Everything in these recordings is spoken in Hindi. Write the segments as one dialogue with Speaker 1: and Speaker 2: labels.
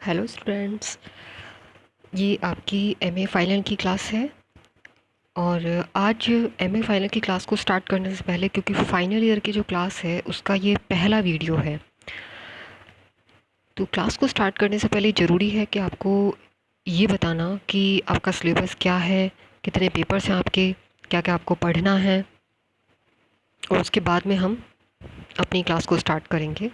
Speaker 1: Hello students. ये आपकी एमए फाइनल की क्लास है। और आज एमए फाइनल की क्लास को स्टार्ट करने से पहले, क्योंकि फाइनल ईयर की जो क्लास है उसका ये पहला वीडियो है, तो क्लास को स्टार्ट करने से पहले ज़रूरी है कि आपको ये बताना कि आपका सिलेबस क्या है, कितने पेपर्स हैं आपके, क्या क्या आपको पढ़ना है। और उसके बाद में हम अपनी क्लास को स्टार्ट करेंगे।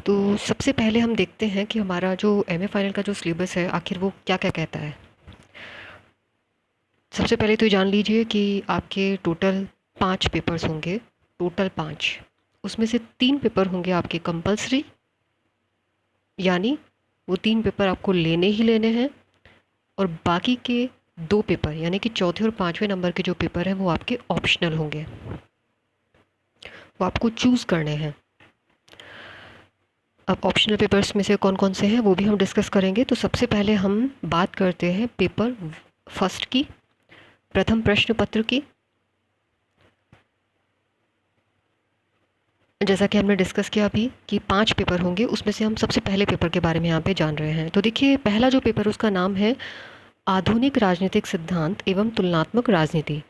Speaker 1: तो सबसे पहले हम देखते हैं कि हमारा जो एमए फाइनल का जो सिलेबस है आखिर वो क्या क्या कहता है। सबसे पहले तो जान लीजिए कि आपके टोटल 5 पेपर्स होंगे। टोटल 5। उसमें से 3 पेपर होंगे आपके कंपलसरी, यानी वो 3 पेपर आपको लेने ही लेने हैं। और बाकी के 2 पेपर यानी कि चौथे और 5वें नंबर के जो पेपर हैं वो आपके ऑप्शनल होंगे, वो आपको चूज़ करने हैं। अब ऑप्शनल पेपर्स में से कौन कौन से हैं वो भी हम डिस्कस करेंगे। तो सबसे पहले हम बात करते हैं पेपर फर्स्ट की, प्रथम प्रश्न पत्र की। जैसा कि हमने डिस्कस किया अभी कि 5 पेपर होंगे, उसमें से हम सबसे पहले पेपर के बारे में यहाँ पे जान रहे हैं। तो देखिए, पहला जो पेपर उसका नाम है आधुनिक राजनीतिक सिद्धांत एवं तुलनात्मक राजनीति।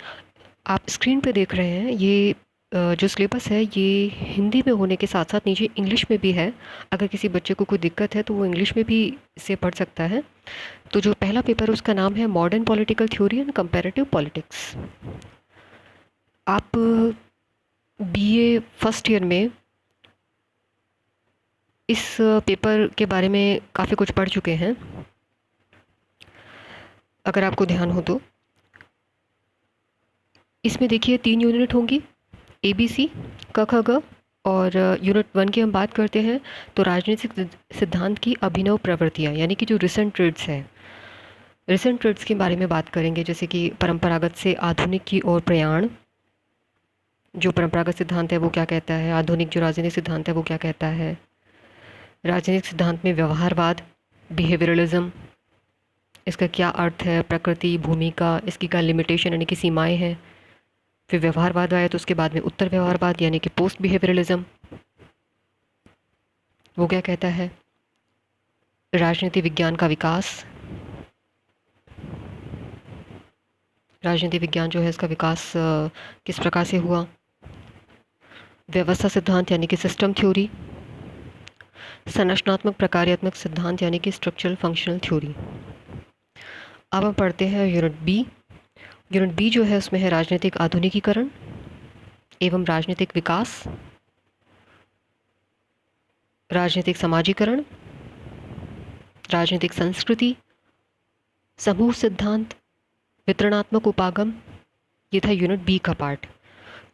Speaker 1: आप स्क्रीन पे देख रहे हैं ये जो सिलेबस है ये हिंदी में होने के साथ साथ नीचे इंग्लिश में भी है। अगर किसी बच्चे को कोई दिक्कत है तो वो इंग्लिश में भी इसे पढ़ सकता है। तो जो पहला पेपर है उसका नाम है modern political theory and comparative politics. आप बीए फर्स्ट ईयर में इस पेपर के बारे में काफ़ी कुछ पढ़ चुके हैं, अगर आपको ध्यान हो तो। इसमें देखिए 3 यूनिट होंगी, ए बी सी, क ख ग। और यूनिट 1 की हम बात करते हैं तो राजनीतिक सिद्धांत की अभिनव प्रवृत्तियाँ, यानी कि जो रिसेंट ट्रेड्स हैं, रिसेंट ट्रेड्स के बारे में बात करेंगे। जैसे कि परंपरागत से आधुनिक की ओर प्रयाण। जो परंपरागत सिद्धांत है वो क्या कहता है, आधुनिक जो राजनीतिक सिद्धांत है वो क्या कहता है। राजनीतिक सिद्धांत में व्यवहारवाद, बिहेवियरलिज्म, इसका क्या अर्थ है, प्रकृति, भूमिका, इसकी क्या लिमिटेशन यानी कि सीमाएं हैं। फिर व्यवहारवाद आया तो उसके बाद में उत्तर व्यवहारवाद यानी कि पोस्ट बिहेवियरलिज्म, वो क्या कहता है। राजनीति विज्ञान का विकास, राजनीति विज्ञान जो है इसका विकास किस प्रकार से हुआ। व्यवस्था सिद्धांत यानी कि सिस्टम थ्योरी। संरचनात्मक प्रकार्यात्मक सिद्धांत यानी कि स्ट्रक्चरल फंक्शनल थ्योरी। अब हम पढ़ते हैं यूनिट बी। यूनिट बी जो है उसमें है राजनीतिक आधुनिकीकरण एवं राजनीतिक विकास, राजनीतिक समाजीकरण, राजनीतिक संस्कृति, समूह सिद्धांत, वितरणात्मक उपागम। ये था यूनिट बी का पार्ट।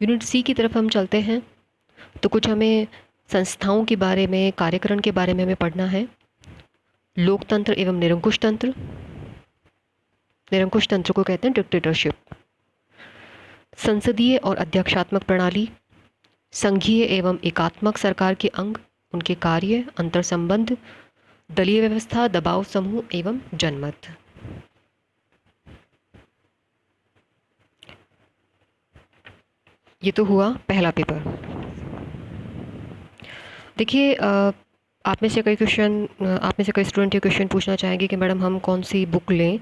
Speaker 1: यूनिट सी की तरफ हम चलते हैं तो कुछ हमें संस्थाओं के बारे में, कार्यकरण के बारे में हमें पढ़ना है। लोकतंत्र एवं निरंकुश तंत्र। निरंकुश तंत्र को कहते हैं डिक्टेटरशिप। संसदीय और अध्यक्षात्मक प्रणाली, संघीय एवं एकात्मक सरकार के अंग, उनके कार्य, अंतर संबंध, दलीय व्यवस्था, दबाव समूह एवं जनमत। ये तो हुआ पहला पेपर। देखिए, आप में से कई स्टूडेंट ये क्वेश्चन पूछना चाहेंगे कि मैडम हम कौन सी बुक लें।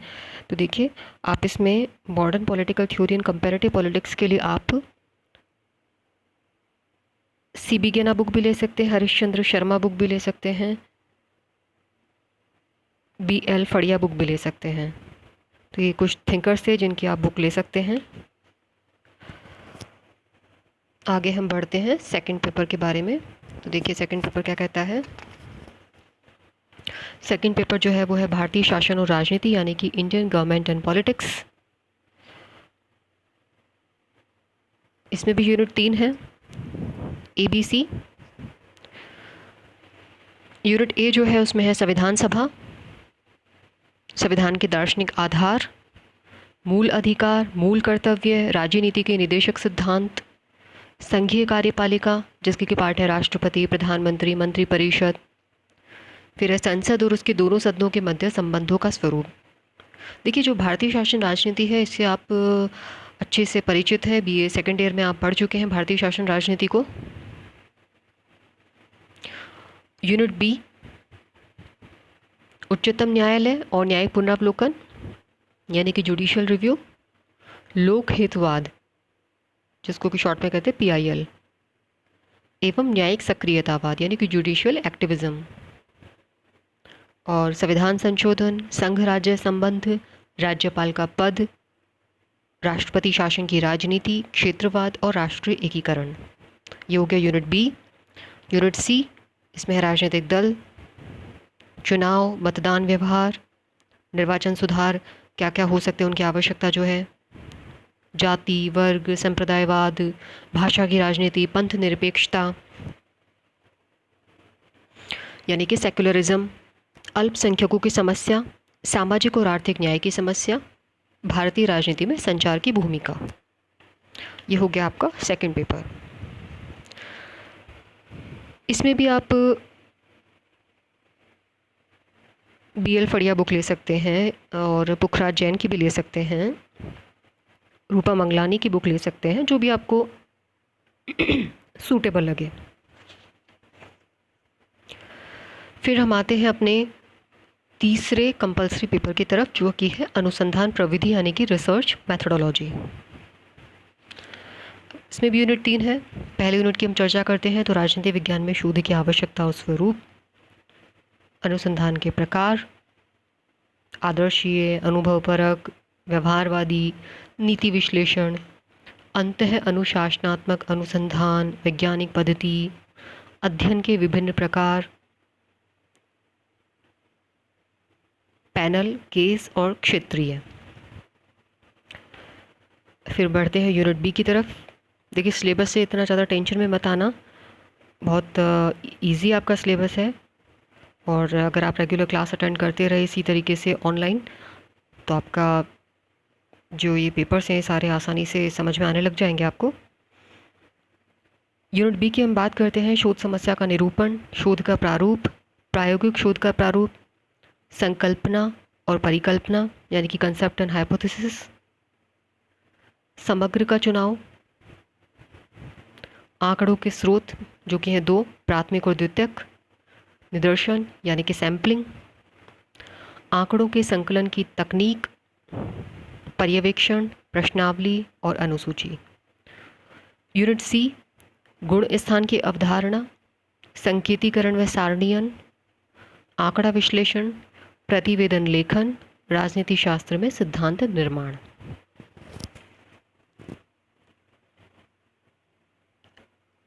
Speaker 1: तो देखिए, आप इसमें modern political theory and comparative politics के लिए आप सी बी गेना बुक भी ले सकते हैं, हरिश्चंद्र शर्मा बुक भी ले सकते हैं, बी एल फड़िया बुक भी ले सकते हैं। तो ये कुछ थिंकर्स थे जिनकी आप बुक ले सकते हैं। आगे हम बढ़ते हैं सेकंड पेपर के बारे में। तो देखिए सेकंड पेपर क्या कहता है। सेकंड पेपर जो है वो है भारतीय शासन और राजनीति यानी कि इंडियन गवर्नमेंट एंड पॉलिटिक्स। इसमें भी यूनिट 3 है, A B C. Unit A जो है उसमें है संविधान सभा, संविधान के दार्शनिक आधार, मूल अधिकार, मूल कर्तव्य, राज्य नीति के निदेशक सिद्धांत, संघीय कार्यपालिका जिसके के पार्ट है राष्ट्रपति, प्रधानमंत्री, मंत्रिपरिषद। फिर है संसद और उसके दोनों सदनों के मध्य संबंधों का स्वरूप। देखिए, जो भारतीय शासन राजनीति है इससे आप अच्छे से परिचित है, बीए सेकेंड ईयर में आप पढ़ चुके हैं भारतीय शासन राजनीति को। यूनिट बी, उच्चतम न्यायालय और न्यायिक पुनरावलोकन यानी कि जुडिशियल रिव्यू, लोक हितवाद जिसको कि शॉर्ट में कहते हैं PIL, एवं न्यायिक सक्रियतावाद यानी कि जुडिशियल एक्टिविज्म, और संविधान संशोधन, संघ राज्य संबंध, राज्यपाल का पद, राष्ट्रपति शासन की राजनीति, क्षेत्रवाद और राष्ट्रीय एकीकरण। ये हो गया यूनिट B। यूनिट C, इसमें है राजनीतिक दल, चुनाव, मतदान व्यवहार, निर्वाचन सुधार, क्या क्या हो सकते हैं उनकी आवश्यकता जो है, जाति वर्ग संप्रदायवाद, भाषा की राजनीति, पंथ निरपेक्षता यानी कि सेक्युलरिज्म, अल्पसंख्यकों की समस्या, सामाजिक और आर्थिक न्याय की समस्या, भारतीय राजनीति में संचार की भूमिका। ये हो गया आपका सेकंड पेपर। इसमें भी आप BL फड़िया बुक ले सकते हैं और पुखराज जैन की भी ले सकते हैं, रूपा मंगलानी की बुक ले सकते हैं, जो भी आपको सूटेबल लगे। फिर हम आते हैं अपने तीसरे कंपलसरी पेपर की तरफ, जो कि है अनुसंधान प्रविधि यानी कि रिसर्च मैथडोलॉजी। इसमें भी यूनिट 3 है। पहले यूनिट की हम चर्चा करते हैं तो राजनीति विज्ञान में शोध की आवश्यकता और स्वरूप, अनुसंधान के प्रकार, आदर्शीय, अनुभवपरक, व्यवहारवादी, नीति विश्लेषण, अंतः अनुशासनात्मक अनुसंधान, वैज्ञानिक पद्धति, अध्ययन के विभिन्न प्रकार, पैनल, केस और क्षेत्रीय। फिर बढ़ते हैं यूनिट B की तरफ। देखिए सिलेबस से इतना ज़्यादा टेंशन में मत आना, बहुत इजी आपका सिलेबस है, और अगर आप रेगुलर क्लास अटेंड करते रहे इसी तरीके से ऑनलाइन, तो आपका जो ये पेपर्स हैं सारे आसानी से समझ में आने लग जाएंगे आपको। यूनिट B की हम बात करते हैं शोध समस्या का निरूपण, शोध का प्रारूप, प्रायोगिक शोध का प्रारूप, संकल्पना और परिकल्पना यानी कि कंसेप्ट एंड हाइपोथेसिस, समग्र का चुनाव, आंकड़ों के स्रोत जो कि हैं 2, प्राथमिक और द्वितीयक, निदर्शन यानी कि सैम्पलिंग, आंकड़ों के संकलन की तकनीक, पर्यवेक्षण, प्रश्नावली और अनुसूची। यूनिट C, गुण स्थान की अवधारणा, संकेतीकरण व सारणीयन, आंकड़ा विश्लेषण, प्रतिवेदन लेखन, राजनीति शास्त्र में सिद्धांत निर्माण।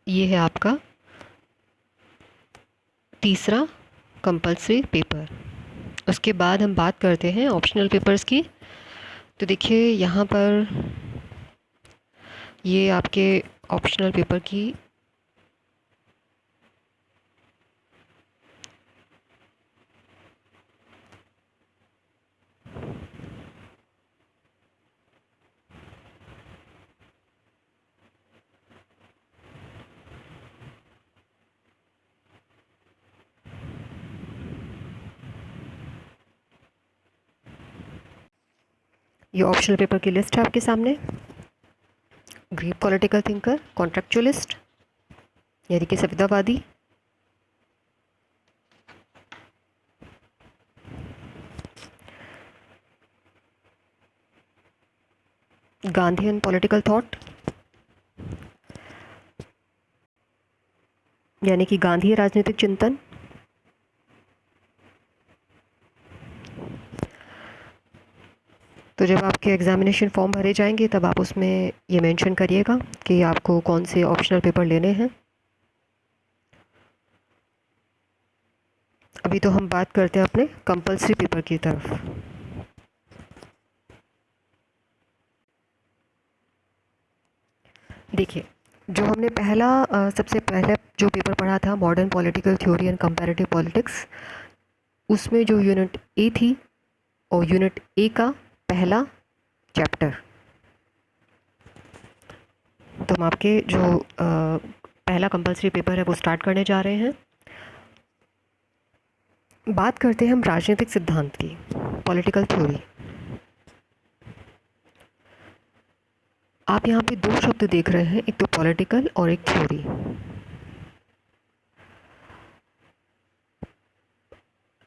Speaker 1: ये है आपका तीसरा कंपलसरी पेपर। उसके बाद हम बात करते हैं ऑप्शनल पेपर्स की। तो देखिए यहाँ पर ये आपके ऑप्शनल पेपर की ये ऑप्शनल पेपर की लिस्ट है आपके सामने। ग्रीक पॉलिटिकल थिंकर, कॉन्ट्रेक्चुअलिस्ट यानी कि संविदावादी, गांधीयन पॉलिटिकल थॉट यानी कि गांधी राजनीतिक चिंतन, तो जब आपके एग्जामिनेशन फॉर्म भरे जाएंगे तब आप उसमें ये मेंशन करिएगा कि आपको कौन से ऑप्शनल पेपर लेने हैं। अभी तो हम बात करते हैं अपने कंपलसरी पेपर की तरफ। देखिए जो हमने सबसे पहले जो पेपर पढ़ा था modern political theory and comparative politics, उसमें जो यूनिट A थी और यूनिट A का पहला चैप्टर, तो हम आपके जो पहला कंपलसरी पेपर है वो स्टार्ट करने जा रहे हैं। बात करते हैं हम राजनीतिक सिद्धांत की, पॉलिटिकल थ्योरी। आप यहाँ पे 2 शब्द देख रहे हैं, एक तो पॉलिटिकल और एक थ्योरी।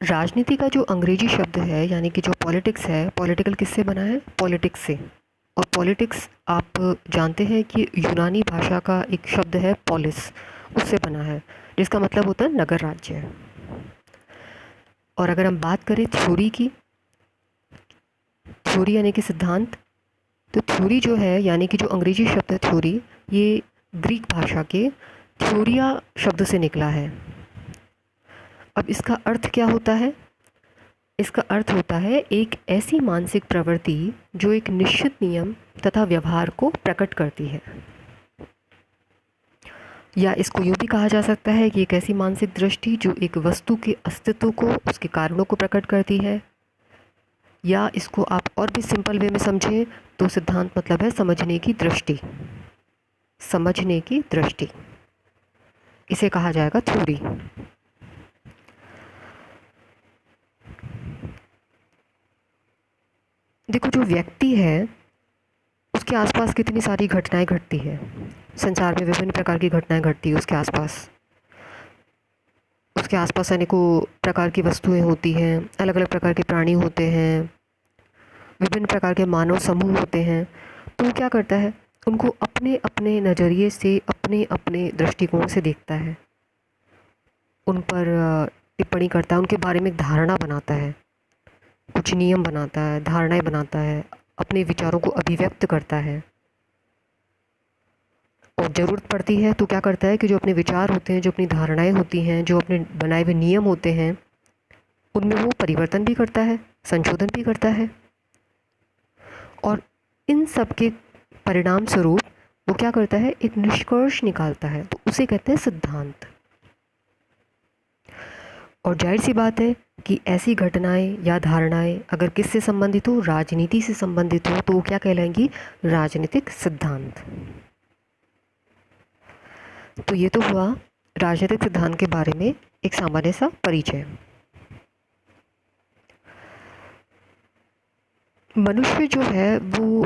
Speaker 1: राजनीति का जो अंग्रेजी शब्द है यानी कि जो पॉलिटिक्स है, पॉलिटिकल किससे बना है? पॉलिटिक्स से। और पॉलिटिक्स आप जानते हैं कि यूनानी भाषा का एक शब्द है पॉलिस, उससे बना है, जिसका मतलब होता है नगर राज्य। और अगर हम बात करें थ्योरी की, थ्योरी यानी कि सिद्धांत, तो थ्योरी जो है यानी कि जो अंग्रेजी शब्द है थ्योरी, ये ग्रीक भाषा के थ्योरिया शब्द से निकला है। अब इसका अर्थ क्या होता है? इसका अर्थ होता है एक ऐसी मानसिक प्रवृत्ति जो एक निश्चित नियम तथा व्यवहार को प्रकट करती है। या इसको यूँ भी कहा जा सकता है कि एक ऐसी मानसिक दृष्टि जो एक वस्तु के अस्तित्व को, उसके कारणों को प्रकट करती है। या इसको आप और भी सिंपल वे में समझें तो सिद्धांत मतलब है समझने की दृष्टि, समझने की दृष्टि, इसे कहा जाएगा थ्योरी। देखो, जो व्यक्ति है उसके आसपास कितनी सारी घटनाएं घटती है, संसार में विभिन्न प्रकार की घटनाएं घटती है उसके आसपास। उसके आसपास अनेकों प्रकार की वस्तुएं होती हैं, अलग अलग प्रकार के प्राणी होते हैं, विभिन्न प्रकार के मानव समूह होते हैं। तो वो क्या करता है? उनको अपने अपने नज़रिए से, अपने अपने दृष्टिकोण से देखता है, उन पर टिप्पणी करता है, उनके बारे में एक धारणा बनाता है, कुछ नियम बनाता है, धारणाएं बनाता है, अपने विचारों को अभिव्यक्त करता है। और ज़रूरत पड़ती है तो क्या करता है कि जो अपने विचार होते हैं, जो अपनी धारणाएं होती हैं, जो अपने बनाए हुए नियम होते हैं, उनमें वो परिवर्तन भी करता है, संशोधन भी करता है। और इन सब के परिणाम स्वरूप वो क्या करता है? एक निष्कर्ष निकालता है, तो उसे कहते हैं सिद्धांत। और जाहिर सी बात है कि ऐसी घटनाएं या धारणाएं अगर किससे संबंधित हो? राजनीति से संबंधित हो, तो वो क्या कहलाएंगी? राजनीतिक सिद्धांत। तो ये तो हुआ राजनीतिक सिद्धांत के बारे में एक सामान्य सा परिचय। मनुष्य जो है वो,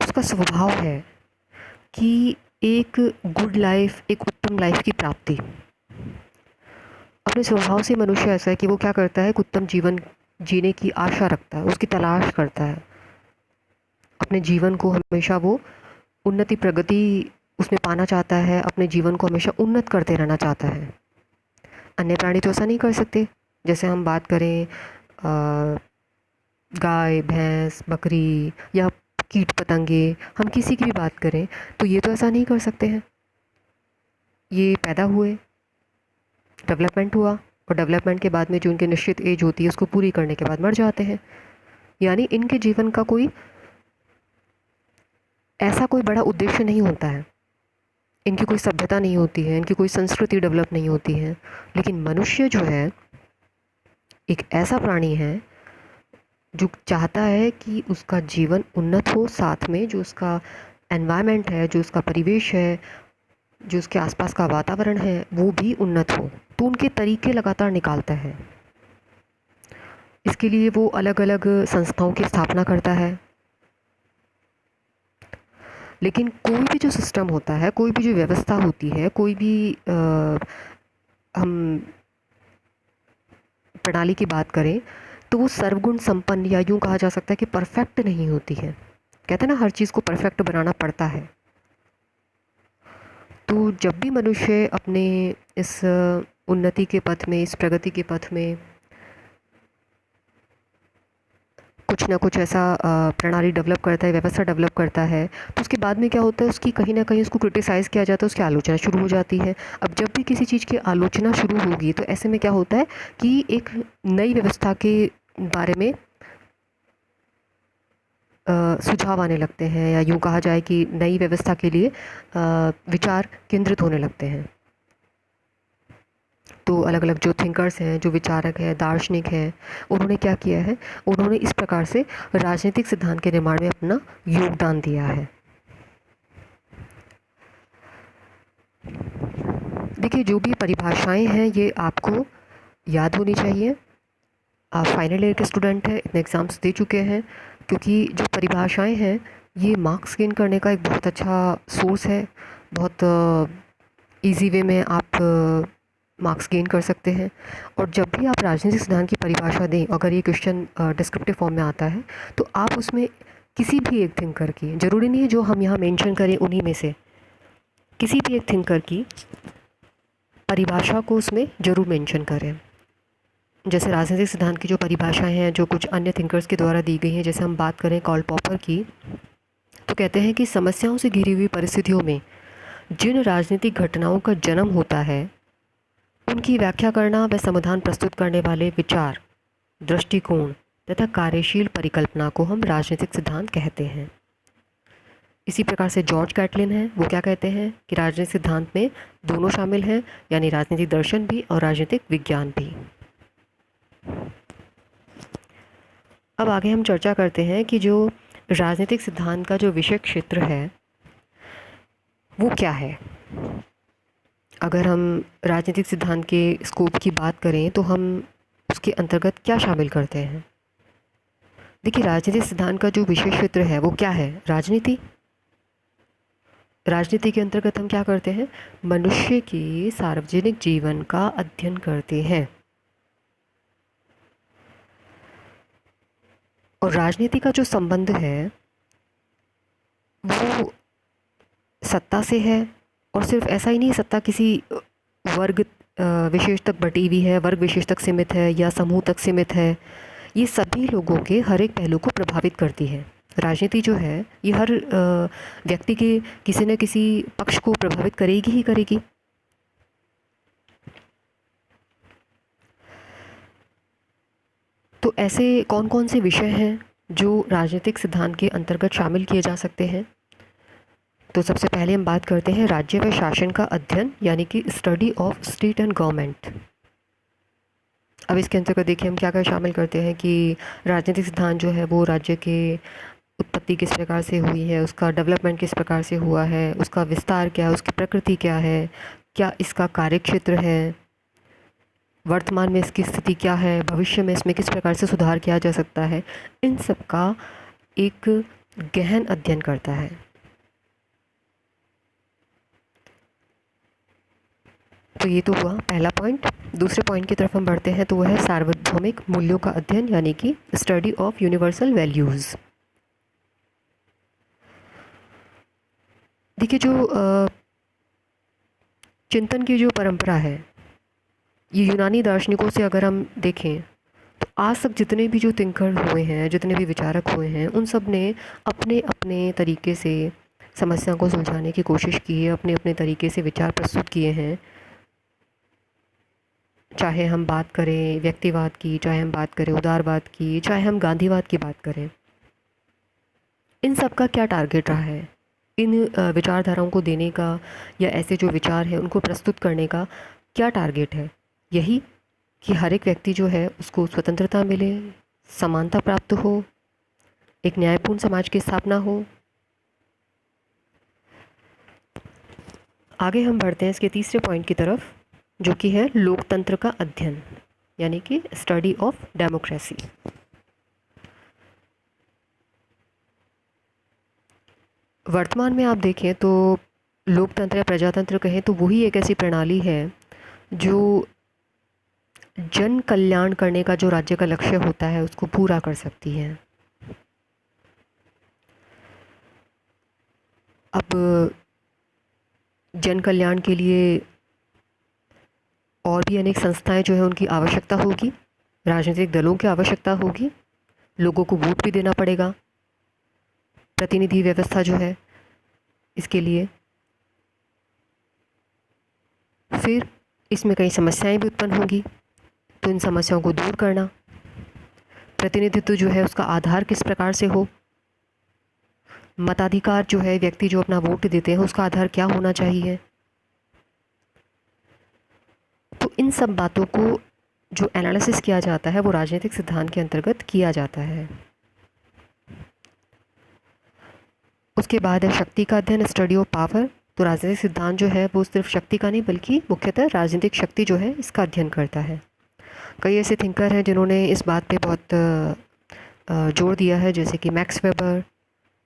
Speaker 1: उसका स्वभाव है कि एक गुड लाइफ, एक उत्तम लाइफ की प्राप्ति। अपने स्वभाव से मनुष्य ऐसा है कि वो क्या करता है? एक उत्तम जीवन जीने की आशा रखता है, उसकी तलाश करता है। अपने जीवन को हमेशा वो उन्नति, प्रगति उसमें पाना चाहता है, अपने जीवन को हमेशा उन्नत करते रहना चाहता है। अन्य प्राणी तो ऐसा नहीं कर सकते। जैसे हम बात करें गाय, भैंस, बकरी या कीट पतंगे, हम किसी की भी बात करें तो ये तो ऐसा नहीं कर सकते हैं। ये पैदा हुए, डेवलपमेंट हुआ, और डेवलपमेंट के बाद में जो उनकी निश्चित एज होती है उसको पूरी करने के बाद मर जाते हैं। यानी इनके जीवन का कोई ऐसा कोई बड़ा उद्देश्य नहीं होता है, इनकी कोई सभ्यता नहीं होती है, इनकी कोई संस्कृति डेवलप नहीं होती है। लेकिन मनुष्य जो है एक ऐसा प्राणी है जो चाहता है कि उसका जीवन उन्नत हो, साथ में जो उसका एनवायरनमेंट है, जो उसका परिवेश है, जो उसके आसपास का वातावरण है, वो भी उन्नत हो। तो उनके तरीके लगातार निकालता है। इसके लिए वो अलग अलग संस्थाओं की स्थापना करता है। लेकिन कोई भी जो सिस्टम होता है, कोई भी जो व्यवस्था होती है, कोई भी हम प्रणाली की बात करें तो वो सर्वगुण संपन्न, या यूँ कहा जा सकता है कि परफेक्ट नहीं होती है। कहते हैं ना, हर चीज़ को परफेक्ट बनाना पड़ता है। तो जब भी मनुष्य अपने इस उन्नति के पथ में, इस प्रगति के पथ में कुछ ना कुछ ऐसा प्रणाली डेवलप करता है, व्यवस्था डेवलप करता है, तो उसके बाद में क्या होता है? उसकी कहीं ना कहीं उसको क्रिटिसाइज़ किया जाता है, उसकी आलोचना शुरू हो जाती है। अब जब भी किसी चीज़ की आलोचना शुरू होगी तो ऐसे में क्या होता है कि एक नई व्यवस्था के बारे में सुझाव आने लगते हैं, या यूँ कहा जाए कि नई व्यवस्था के लिए विचार केंद्रित होने लगते हैं। तो अलग अलग जो थिंकर्स हैं, जो विचारक हैं, दार्शनिक हैं, उन्होंने क्या किया है? उन्होंने इस प्रकार से राजनीतिक सिद्धांत के निर्माण में अपना योगदान दिया है। देखिए, जो भी परिभाषाएं हैं ये आपको याद होनी चाहिए। आप फाइनल ईयर के स्टूडेंट हैं, इतने एग्ज़ाम्स दे चुके हैं, क्योंकि जो परिभाषाएं हैं ये मार्क्स गेन करने का एक बहुत अच्छा सोर्स है। बहुत इजी वे में आप मार्क्स गेन कर सकते हैं। और जब भी आप राजनीतिक सिद्धांत की परिभाषा दें, अगर ये क्वेश्चन डिस्क्रिप्टिव फॉर्म में आता है, तो आप उसमें किसी भी एक थिंकर की, ज़रूरी नहीं है जो हम यहाँ मेंशन करें उन्हीं में से, किसी भी एक थिंकर की परिभाषा को उसमें ज़रूर मेंशन करें। जैसे राजनीतिक सिद्धांत की जो परिभाषाएं हैं जो कुछ अन्य थिंकर्स के द्वारा दी गई हैं, जैसे हम बात करें कार्ल पॉपर की, तो कहते हैं कि समस्याओं से घिरी हुई परिस्थितियों में जिन राजनीतिक घटनाओं का जन्म होता है उनकी व्याख्या करना व समाधान प्रस्तुत करने वाले विचार, दृष्टिकोण तथा कार्यशील परिकल्पना को हम राजनीतिक सिद्धांत कहते हैं। इसी प्रकार से जॉर्ज कैटलिन है, वो क्या कहते हैं कि राजनीतिक सिद्धांत में दोनों शामिल हैं, यानी राजनीतिक दर्शन भी और राजनीतिक विज्ञान भी। अब आगे हम चर्चा करते हैं कि जो राजनीतिक सिद्धांत का जो विषय क्षेत्र है वो क्या है। अगर हम राजनीतिक सिद्धांत के स्कोप की बात करें तो हम उसके अंतर्गत क्या शामिल करते हैं। देखिए, राजनीतिक सिद्धांत का जो विषय क्षेत्र है वो क्या है, राजनीति। राजनीति के अंतर्गत हम क्या करते हैं, मनुष्य के सार्वजनिक जीवन का अध्ययन करते हैं। और राजनीति का जो संबंध है वो सत्ता से है, और सिर्फ ऐसा ही नहीं, सत्ता किसी वर्ग विशेष तक बटी हुई है, वर्ग विशेष तक सीमित है या समूह तक सीमित है, ये सभी लोगों के हर एक पहलू को प्रभावित करती है। राजनीति जो है ये हर व्यक्ति के किसी न किसी पक्ष को प्रभावित करेगी ही करेगी। तो ऐसे कौन कौन से विषय हैं जो राजनीतिक सिद्धांत के अंतर्गत शामिल किए जा सकते हैं। तो सबसे पहले हम बात करते हैं राज्य व शासन का अध्ययन, यानी कि study of state and government. अब इसके अंतर्गत देखिए हम क्या क्या शामिल करते हैं कि राजनीतिक सिद्धांत जो है वो राज्य के उत्पत्ति किस प्रकार से हुई है, उसका डेवलपमेंट किस प्रकार से हुआ है, उसका विस्तार क्या है, उसकी प्रकृति क्या है, क्या इसका कार्यक्षेत्र है, वर्तमान में इसकी स्थिति क्या है, भविष्य में इसमें किस प्रकार से सुधार किया जा सकता है, इन सब का एक गहन अध्ययन करता है। तो ये तो हुआ पहला पॉइंट। दूसरे पॉइंट की तरफ हम बढ़ते हैं तो वह है सार्वभौमिक मूल्यों का अध्ययन, यानी कि स्टडी ऑफ यूनिवर्सल वैल्यूज़। देखिए, जो चिंतन की जो परंपरा है, ये यूनानी दार्शनिकों से अगर हम देखें तो आज तक जितने भी जो थिंकर हुए हैं, जितने भी विचारक हुए हैं, उन सब ने अपने अपने तरीके से समस्या को सुलझाने की कोशिश की है, अपने अपने तरीके से विचार प्रस्तुत किए हैं। चाहे हम बात करें व्यक्तिवाद की, चाहे हम बात करें उदारवाद की, चाहे हम गांधीवाद की बात करें, इन सब का क्या टारगेट रहा है, इन विचारधाराओं को देने का या ऐसे जो विचार हैं उनको प्रस्तुत करने का क्या टारगेट है। यही कि हर एक व्यक्ति जो है उसको स्वतंत्रता मिले, समानता प्राप्त हो, एक न्यायपूर्ण समाज की स्थापना हो। आगे हम बढ़ते हैं इसके तीसरे पॉइंट की तरफ, जो कि है लोकतंत्र का अध्ययन, यानी कि स्टडी ऑफ डेमोक्रेसी। वर्तमान में आप देखें तो लोकतंत्र या प्रजातंत्र कहें तो वही एक ऐसी प्रणाली है जो जन कल्याण करने का जो राज्य का लक्ष्य होता है उसको पूरा कर सकती है। अब जन कल्याण के लिए और भी अनेक संस्थाएं जो है उनकी आवश्यकता होगी, राजनीतिक दलों की आवश्यकता होगी, लोगों को वोट भी देना पड़ेगा, प्रतिनिधि व्यवस्था जो है इसके लिए। फिर इसमें कई समस्याएं भी उत्पन्न होंगी, तो इन समस्याओं को दूर करना, प्रतिनिधित्व जो है उसका आधार किस प्रकार से हो, मताधिकार जो है, व्यक्ति जो अपना वोट देते हैं उसका आधार क्या होना चाहिए। तो इन सब बातों को जो एनालिसिस किया जाता है वो राजनीतिक सिद्धांत के अंतर्गत किया जाता है। उसके बाद है शक्ति का अध्ययन, स्टडी ऑफ पावर। तो राजनीतिक सिद्धांत जो है वो सिर्फ शक्ति का नहीं बल्कि मुख्यतः राजनीतिक शक्ति जो है इसका अध्ययन करता है। कई ऐसे थिंकर हैं जिन्होंने इस बात पे बहुत जोर दिया है, जैसे कि मैक्स वेबर,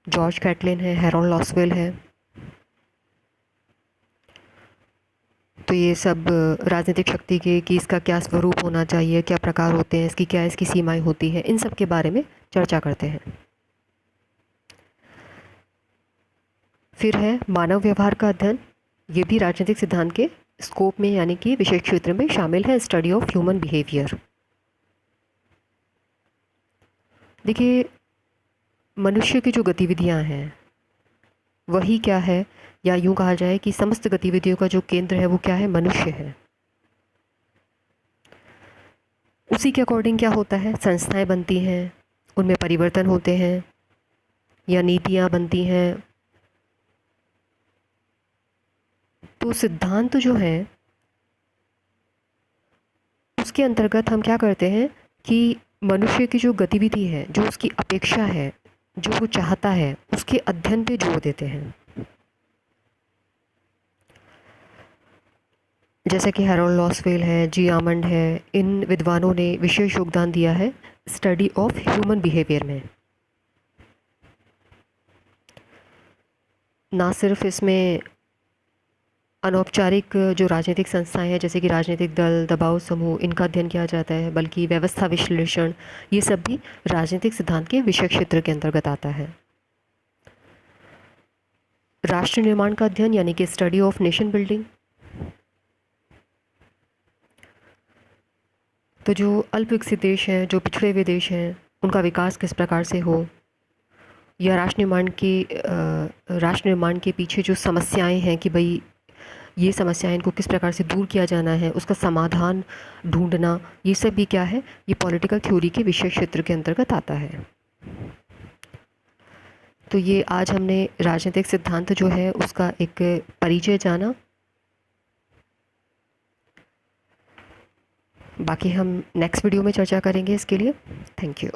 Speaker 1: जॉर्ज कैटलिन है, हैरोल्ड लॉसवेल है। तो ये सब राजनीतिक शक्ति के कि इसका क्या स्वरूप होना चाहिए, क्या प्रकार होते हैं इसकी, क्या इसकी सीमाएं होती हैं, इन सब के बारे में चर्चा करते हैं। फिर है मानव व्यवहार का अध्ययन। ये भी राजनीतिक सिद्धांत के स्कोप में यानी कि विशेष क्षेत्र में शामिल है, स्टडी ऑफ ह्यूमन बिहेवियर। देखिए, मनुष्य की जो गतिविधियां हैं वही क्या है, या यूं कहा जाए कि समस्त गतिविधियों का जो केंद्र है वो क्या है, मनुष्य है। उसी के अकॉर्डिंग क्या होता है, संस्थाएं बनती हैं, उनमें परिवर्तन होते हैं या नीतियां बनती हैं। तो सिद्धांत जो है उसके अंतर्गत हम क्या करते हैं कि मनुष्य की जो गतिविधि है, जो उसकी अपेक्षा है, जो वो चाहता है, उसके अध्ययन पे जोर देते हैं। जैसे कि हैरोल्ड लॉसवेल है, जी आमंड है, इन विद्वानों ने विशेष योगदान दिया है स्टडी ऑफ ह्यूमन बिहेवियर में। ना सिर्फ इसमें अनौपचारिक जो राजनीतिक संस्थाएं हैं जैसे कि राजनीतिक दल, दबाव समूह, इनका अध्ययन किया जाता है, बल्कि व्यवस्था विश्लेषण, ये सब भी राजनीतिक सिद्धांत के विषय क्षेत्र के अंतर्गत आता है। राष्ट्र निर्माण का अध्ययन यानी कि स्टडी ऑफ नेशन बिल्डिंग। तो जो अल्प विकसित देश हैं, जो पिछड़े हुए देश हैं, उनका विकास किस प्रकार से हो, या राष्ट्र निर्माण के पीछे जो समस्याएं हैं कि भाई ये समस्याएं, इनको किस प्रकार से दूर किया जाना है, उसका समाधान ढूंढना, ये सब भी क्या है, ये पॉलिटिकल थ्योरी के विषय क्षेत्र के अंतर्गत आता है। तो ये आज हमने राजनीतिक सिद्धांत जो है उसका एक परिचय जाना। बाकी हम नेक्स्ट वीडियो में चर्चा करेंगे इसके लिए। Thank you.